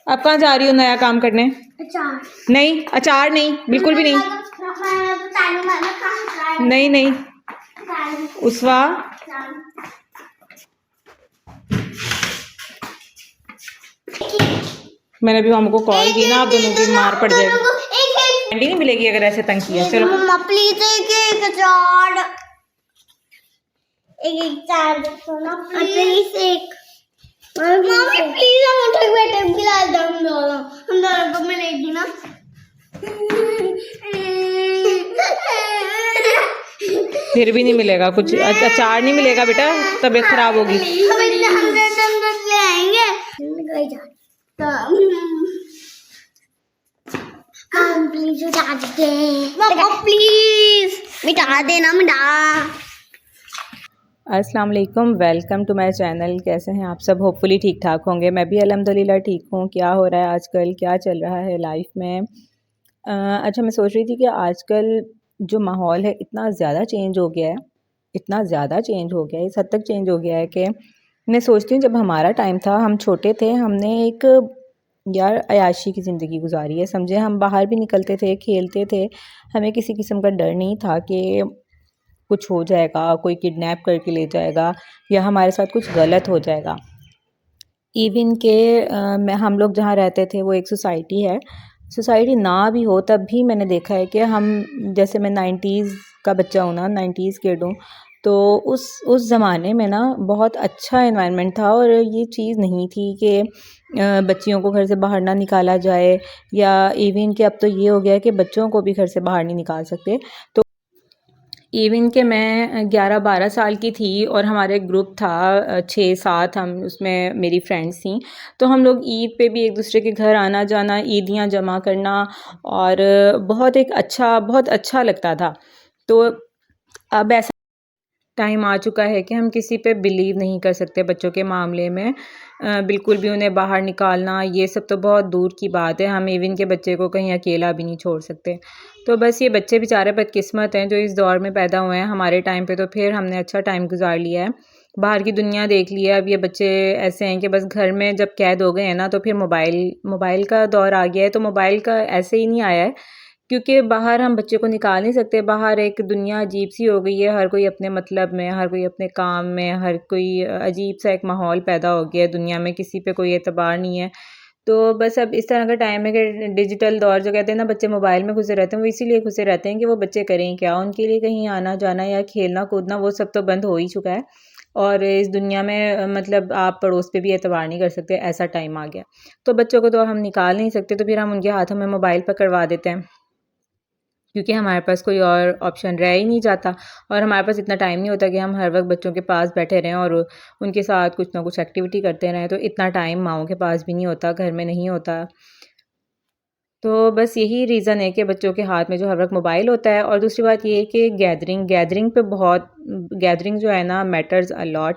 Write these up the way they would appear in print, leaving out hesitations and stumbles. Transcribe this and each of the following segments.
अब कहाँ जा रही हो नया काम करने? नहीं, अचार नहीं, बिल्कुल भी नहीं। नहीं नहीं उसवा, मैंने अभी मामू को कॉल की ना, आप दोनों की मार पड़ जाएगी, कैंडी नहीं मिलेगी अगर ऐसे तंग किया। चलो मम्मा प्लीज एक अचार, एक अचार ना प्लीज, एक मम्मी प्लीज हम उठ बैठे खिला दो, हम दोनों को मिलेगी ना। फिर भी नहीं मिलेगा कुछ, अचार नहीं मिलेगा बेटा, तबीयत खराब होगी। हम ले आएंगे प्लीज मिटा दे, प्लीज मिटा देना, मिटा। अस्सलाम वालेकुम, वेलकम टू माय चैनल। कैसे हैं आप सब? होपफुली ठीक ठाक होंगे। मैं भी अल्हम्दुलिल्लाह ठीक हूँ। क्या हो रहा है आजकल, क्या चल रहा है लाइफ में? अच्छा, मैं सोच रही थी कि आजकल जो माहौल है इतना ज़्यादा चेंज हो गया है, इतना ज़्यादा चेंज हो गया है, इस हद तक चेंज हो गया है कि मैं सोचती हूँ जब हमारा टाइम था, हम छोटे थे, हमने एक यार अयाशी की ज़िंदगी गुजारी है। समझे, हम बाहर भी निकलते थे, खेलते थे, हमें किसी किस्म का डर नहीं था कि कुछ हो जाएगा, कोई किडनैप करके ले जाएगा या हमारे साथ कुछ गलत हो जाएगा। इवन के मैं हम लोग जहाँ रहते थे वो एक सोसाइटी है, सोसाइटी ना भी हो तब भी मैंने देखा है कि हम, जैसे मैं 90s का बच्चा हूँ ना, 90s किड हूँ, तो उस ज़माने में ना बहुत अच्छा एनवायरनमेंट था और ये चीज़ नहीं थी कि बच्चियों को घर से बाहर ना निकाला जाए, या इवन कि अब तो ये हो गया है कि बच्चों को भी घर से बाहर नहीं निकाल सकते। तो इवन के मैं 11-12 साल की थी और हमारे ग्रुप था 6-7, हम उसमें मेरी फ्रेंड्स थी, तो हम लोग ईद पे भी एक दूसरे के घर आना जाना, ईदियाँ जमा करना, और बहुत अच्छा लगता था। तो अब ऐसा टाइम आ चुका है कि हम किसी पे बिलीव नहीं कर सकते बच्चों के मामले में। बिल्कुल भी उन्हें बाहर निकालना ये सब तो बहुत दूर की बात है, हम इवन के बच्चे को कहीं अकेला भी नहीं छोड़ सकते। तो बस ये बच्चे बेचारे बदकिस्मत हैं जो इस दौर में पैदा हुए हैं। हमारे टाइम पे तो फिर हमने अच्छा टाइम गुजार लिया है, बाहर की दुनिया देख लिया। अब ये बच्चे ऐसे हैं कि बस घर में जब कैद हो गए हैं ना, तो फिर मोबाइल का दौर आ गया है। तो मोबाइल का ऐसे ही नहीं आया है क्योंकि बाहर हम बच्चे को निकाल नहीं सकते। बाहर एक दुनिया अजीब सी हो गई है, हर कोई अपने मतलब में, हर कोई अपने काम में, हर कोई अजीब सा एक माहौल पैदा हो गया है दुनिया में, किसी पे कोई एतबार नहीं है। तो बस अब इस तरह का टाइम है कि डिजिटल दौर जो कहते हैं ना, बच्चे मोबाइल में घुसे रहते हैं, वो इसीलिए घुसे रहते हैं कि वो बच्चे करें क्या, उनके लिए कहीं आना जाना या खेलना कूदना वो सब तो बंद हो ही चुका है। और इस दुनिया में मतलब आप पड़ोस पे भी एतबार नहीं कर सकते, ऐसा टाइम आ गया। तो बच्चों को तो हम निकाल नहीं सकते, तो फिर हम उनके हाथों में मोबाइल पकड़वा देते हैं क्योंकि हमारे पास कोई और ऑप्शन रह ही नहीं जाता, और हमारे पास इतना टाइम नहीं होता कि हम हर वक्त बच्चों के पास बैठे रहें और उनके साथ कुछ ना कुछ एक्टिविटी करते रहें। तो इतना टाइम माँओं के पास भी नहीं होता, घर में नहीं होता। तो बस यही रीज़न है कि बच्चों के हाथ में जो हर वक्त मोबाइल होता है। और दूसरी बात ये है कि गैदरिंग जो है ना मैटर्स अ लॉट।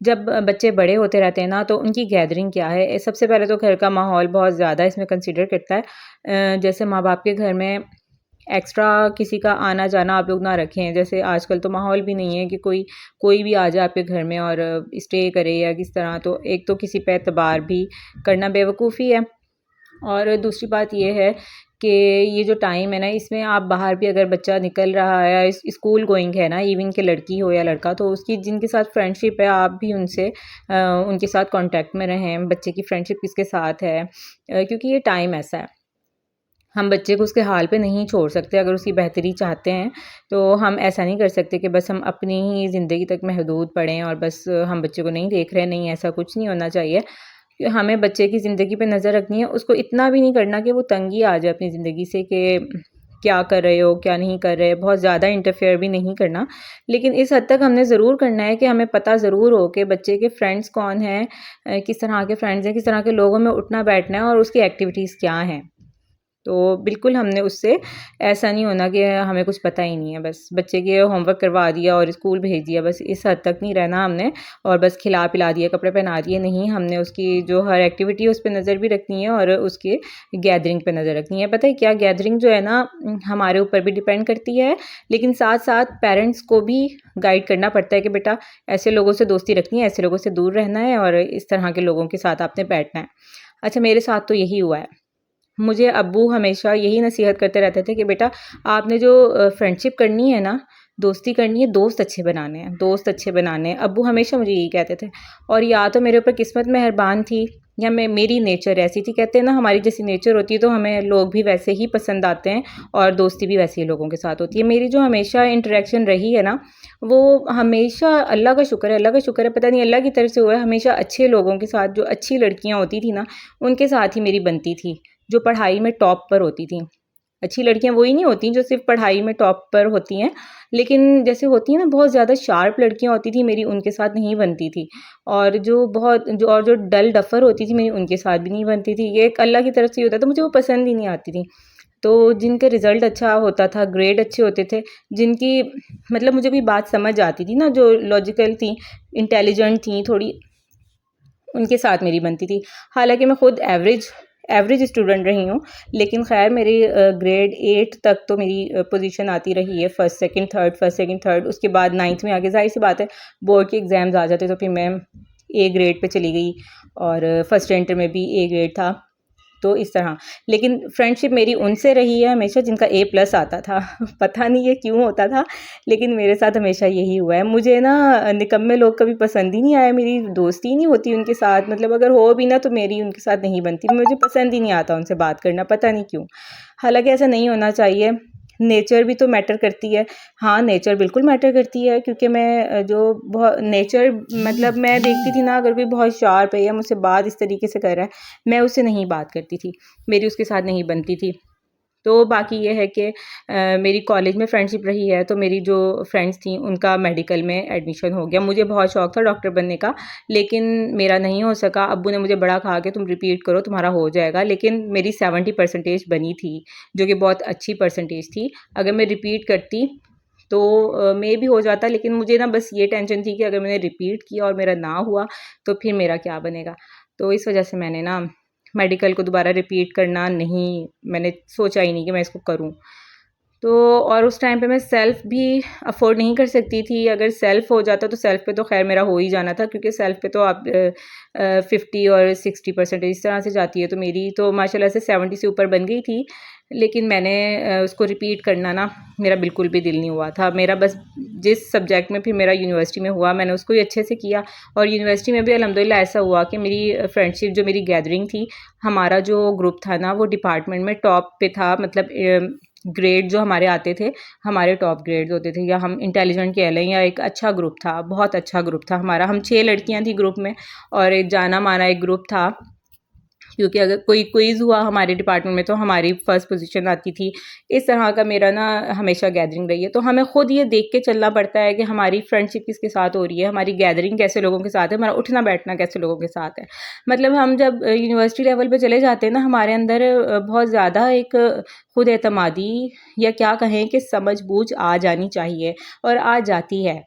जब बच्चे बड़े होते रहते हैं ना, तो उनकी गैदरिंग क्या है, सबसे पहले तो घर का माहौल बहुत ज़्यादा इसमें कंसिडर करता है। जैसे माँ बाप के घर में एक्स्ट्रा किसी का आना जाना आप लोग ना रखें। जैसे आजकल तो माहौल भी नहीं है कि कोई भी आ जाए आपके घर में और स्टे करे या किस तरह। तो एक तो किसी पे एतबार भी करना बेवकूफ़ी है, और दूसरी बात ये है कि ये जो टाइम है ना, इसमें आप बाहर भी अगर बच्चा निकल रहा है या स्कूल गोइंग है ना, इवन के लड़की हो या लड़का, तो उसकी जिनके साथ फ्रेंडशिप है आप भी उनके साथ कांटेक्ट में रहें, बच्चे की फ्रेंडशिप किसके साथ है, क्योंकि ये टाइम ऐसा है, हम बच्चे को उसके हाल पे नहीं छोड़ सकते। अगर उसकी बेहतरी चाहते हैं तो हम ऐसा नहीं कर सकते कि बस हम अपनी ही ज़िंदगी तक महदूद पड़ें और बस हम बच्चे को नहीं देख रहे। नहीं, ऐसा कुछ नहीं होना चाहिए। हमें बच्चे की ज़िंदगी पे नज़र रखनी है, उसको इतना भी नहीं करना कि वो तंगी आ जाए अपनी ज़िंदगी से कि क्या कर रहे हो, क्या नहीं कर रहे, बहुत ज़्यादा इंटरफेयर भी नहीं करना। लेकिन इस हद तक हमने ज़रूर करना है कि हमें पता ज़रूर हो कि बच्चे के फ्रेंड्स कौन हैं, किस तरह के फ्रेंड्स हैं, किस तरह के लोगों में उठना बैठना है और उसकी एक्टिविटीज़ क्या हैं। तो बिल्कुल हमने उससे ऐसा नहीं होना कि हमें कुछ पता ही नहीं है, बस बच्चे के होमवर्क करवा दिया और स्कूल भेज दिया, बस इस हद तक नहीं रहना हमने, और बस खिला पिला दिया, कपड़े पहना दिए। नहीं, हमने उसकी जो हर एक्टिविटी है उस पे नज़र भी रखनी है और उसके गैदरिंग पे नज़र रखनी है। पता है क्या, गैदरिंग जो है ना हमारे ऊपर भी डिपेंड करती है, लेकिन साथ-साथ पेरेंट्स को भी गाइड करना पड़ता है कि बेटा ऐसे लोगों से दोस्ती रखनी है, ऐसे लोगों से दूर रहना है और इस तरह के लोगों के साथ आपने बैठना है। अच्छा मेरे साथ तो यही हुआ है। मुझे अब्बू हमेशा यही नसीहत करते रहते थे कि बेटा आपने जो फ्रेंडशिप करनी है ना, दोस्ती करनी है, दोस्त अच्छे बनाने हैं, दोस्त अच्छे बनाने हैं। अब्बू हमेशा मुझे यही कहते थे और या तो मेरे ऊपर किस्मत मेहरबान थी या मेरी नेचर ऐसी थी। कहते हैं ना हमारी जैसी नेचर होती है तो हमें लोग भी वैसे ही पसंद आते हैं और दोस्ती भी वैसे ही लोगों के साथ होती है। मेरी जो हमेशा इंटरेक्शन रही है ना, वो हमेशा अल्लाह का शुक्र है, पता नहीं अल्लाह की तरफ से हुआ है, हमेशा अच्छे लोगों के साथ, जो अच्छी लड़कियाँ होती थी ना, उनके साथ ही मेरी बनती थी। जो पढ़ाई में टॉप पर होती थी। अच्छी लड़कियाँ वही नहीं होती जो सिर्फ़ पढ़ाई में टॉप पर होती हैं, लेकिन जैसे होती हैं ना बहुत ज़्यादा शार्प लड़कियाँ होती थी, मेरी उनके साथ नहीं बनती थी। और जो डल डफ़र होती थी मेरी उनके साथ भी नहीं बनती थी। ये एक अल्लाह की तरफ से ही होता था, मुझे वो पसंद ही नहीं आती थी। तो जिनके रिज़ल्ट अच्छा होता था, ग्रेड अच्छे होते थे, जिनकी मतलब मुझे कोई बात समझ आती थी ना, जो लॉजिकल थी, इंटेलिजेंट थी थोड़ी, उनके साथ मेरी बनती थी। हालाँकि मैं खुद एवरेज स्टूडेंट रही हूँ, लेकिन ख़ैर मेरी ग्रेड 8 तक तो मेरी पोज़ीशन आती रही है, फर्स्ट, सेकंड, थर्ड। उसके बाद 9th में आके ज़ाहिर-सी बात है बोर्ड के एग्ज़ाम्स आ जाते तो फिर मैं ए ग्रेड पे चली गई और फर्स्ट इंटर में भी ए ग्रेड था। तो इस तरह, लेकिन फ्रेंडशिप मेरी उनसे रही है हमेशा जिनका A+ आता था। पता नहीं ये क्यों होता था, लेकिन मेरे साथ हमेशा यही हुआ है। मुझे ना निकम्मे लोग कभी पसंद ही नहीं आए, मेरी दोस्ती ही नहीं होती उनके साथ, मतलब अगर हो भी ना तो मेरी उनके साथ नहीं बनती, मुझे पसंद ही नहीं आता उनसे बात करना, पता नहीं क्यों। हालाँकि ऐसा नहीं होना चाहिए, नेचर भी तो मैटर करती है। हाँ, नेचर बिल्कुल मैटर करती है, क्योंकि मैं जो बहुत नेचर, मतलब मैं देखती थी ना अगर कोई बहुत शार्प है या मुझसे बात इस तरीके से कर रहा है, मैं उससे नहीं बात करती थी, मेरी उसके साथ नहीं बनती थी। तो बाकी ये है कि मेरी कॉलेज में फ्रेंडशिप रही है, तो मेरी जो फ्रेंड्स थी उनका मेडिकल में एडमिशन हो गया। मुझे बहुत शौक था डॉक्टर बनने का, लेकिन मेरा नहीं हो सका। अब्बू ने मुझे बड़ा कहा कि तुम रिपीट करो तुम्हारा हो जाएगा, लेकिन मेरी 70% बनी थी, जो कि बहुत अच्छी परसेंटेज थी। अगर मैं रिपीट करती तो मे भी हो जाता, लेकिन मुझे ना बस ये टेंशन थी कि अगर मैंने रिपीट किया और मेरा ना हुआ तो फिर मेरा क्या बनेगा। तो इस वजह से मैंने ना मेडिकल को दोबारा रिपीट करना नहीं, मैंने सोचा ही नहीं कि मैं इसको करूँ। तो और उस टाइम पे मैं सेल्फ़ भी अफ़ोर्ड नहीं कर सकती थी। अगर सेल्फ़ हो जाता तो सेल्फ़ पे तो ख़ैर मेरा हो ही जाना था, क्योंकि सेल्फ़ पे तो आप 50 और 60% इस तरह से जाती है, तो मेरी तो माशाल्लाह से 70 से ऊपर बन गई थी। लेकिन मैंने उसको रिपीट करना ना, मेरा बिल्कुल भी दिल नहीं हुआ था। मेरा बस जिस सब्जेक्ट में फिर मेरा यूनिवर्सिटी में हुआ, मैंने उसको ही अच्छे से किया और यूनिवर्सिटी में भी अल्हम्दुलिल्लाह ऐसा हुआ कि मेरी फ्रेंडशिप, जो मेरी गैदरिंग थी, हमारा जो ग्रुप था ना वो डिपार्टमेंट में टॉप पे था। मतलब ग्रेड जो हमारे आते थे, हमारे टॉप ग्रेड्स होते थे, या हम इंटेलिजेंट कह लें, या एक अच्छा ग्रुप था, बहुत अच्छा ग्रुप था हमारा। हम 6 लड़कियाँ थी ग्रुप में और एक जाना-माना एक ग्रुप था, क्योंकि अगर कोई क्विज़ हुआ हमारे डिपार्टमेंट में तो हमारी फर्स्ट पोजीशन आती थी। इस तरह का मेरा ना हमेशा गैदरिंग रही है। तो हमें खुद ये देख के चलना पड़ता है कि हमारी फ्रेंडशिप किसके साथ हो रही है, हमारी गैदरिंग कैसे लोगों के साथ है, हमारा उठना-बैठना कैसे लोगों के साथ है। मतलब हम जब यूनिवर्सिटी लेवल पे चले जाते हैं ना, हमारे अंदर बहुत ज़्यादा एक खुद एतमादी, या क्या कहें कि समझ-बूझ आ जानी चाहिए, और आ जाती है।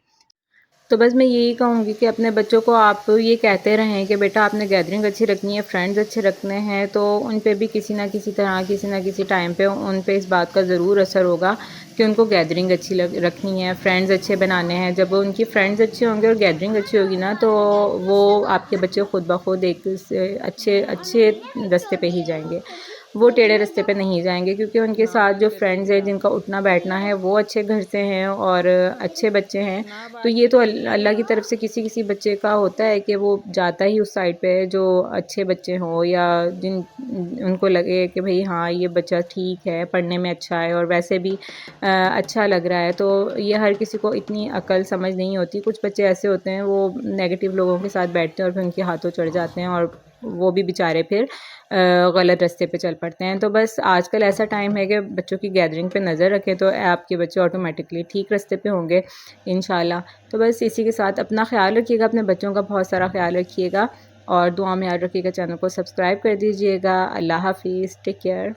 तो बस मैं यही कहूँगी कि अपने बच्चों को आप ये कहते रहें कि बेटा आपने गैदरिंग अच्छी रखनी है, फ्रेंड्स अच्छे रखने हैं, तो उन पे भी किसी न किसी तरह, किसी न किसी टाइम पे उन पे इस बात का ज़रूर असर होगा कि उनको गैदरिंग अच्छी रखनी है, फ्रेंड्स अच्छे बनाने हैं। जब उनकी फ्रेंड्स अच्छे होंगे और गैदरिंग अच्छी होगी ना, तो वो आपके बच्चे खुद ब खुद एक अच्छे अच्छे रास्ते पे ही जाएंगे, वो टेढ़े रास्ते पे नहीं जाएंगे, क्योंकि उनके साथ जो फ्रेंड्स हैं जिनका उठना बैठना है वो अच्छे घर से हैं और अच्छे बच्चे हैं। तो ये तो अल्लाह की तरफ से किसी किसी बच्चे का होता है कि वो जाता ही उस साइड पे है जो अच्छे बच्चे हों, या जिन उनको लगे कि भाई हाँ ये बच्चा ठीक है, पढ़ने में अच्छा है और वैसे भी अच्छा लग रहा है। तो ये हर किसी को इतनी अकल समझ नहीं होती। कुछ बच्चे ऐसे होते हैं वो नेगेटिव लोगों के साथ बैठते हैं और फिर उनके हाथों चढ़ जाते हैं और वो भी बेचारे फिर गलत रास्ते पे चल पड़ते हैं। तो बस आजकल ऐसा टाइम है कि बच्चों की गैदरिंग पे नज़र रखें तो आपके बच्चे ऑटोमेटिकली ठीक रास्ते पे होंगे इंशाल्लाह। तो बस इसी के साथ अपना ख़्याल रखिएगा, अपने बच्चों का बहुत सारा ख़्याल रखिएगा और दुआ में याद रखिएगा। चैनल को सब्सक्राइब कर दीजिएगा। अल्लाह हाफ़िज़, टेक केयर।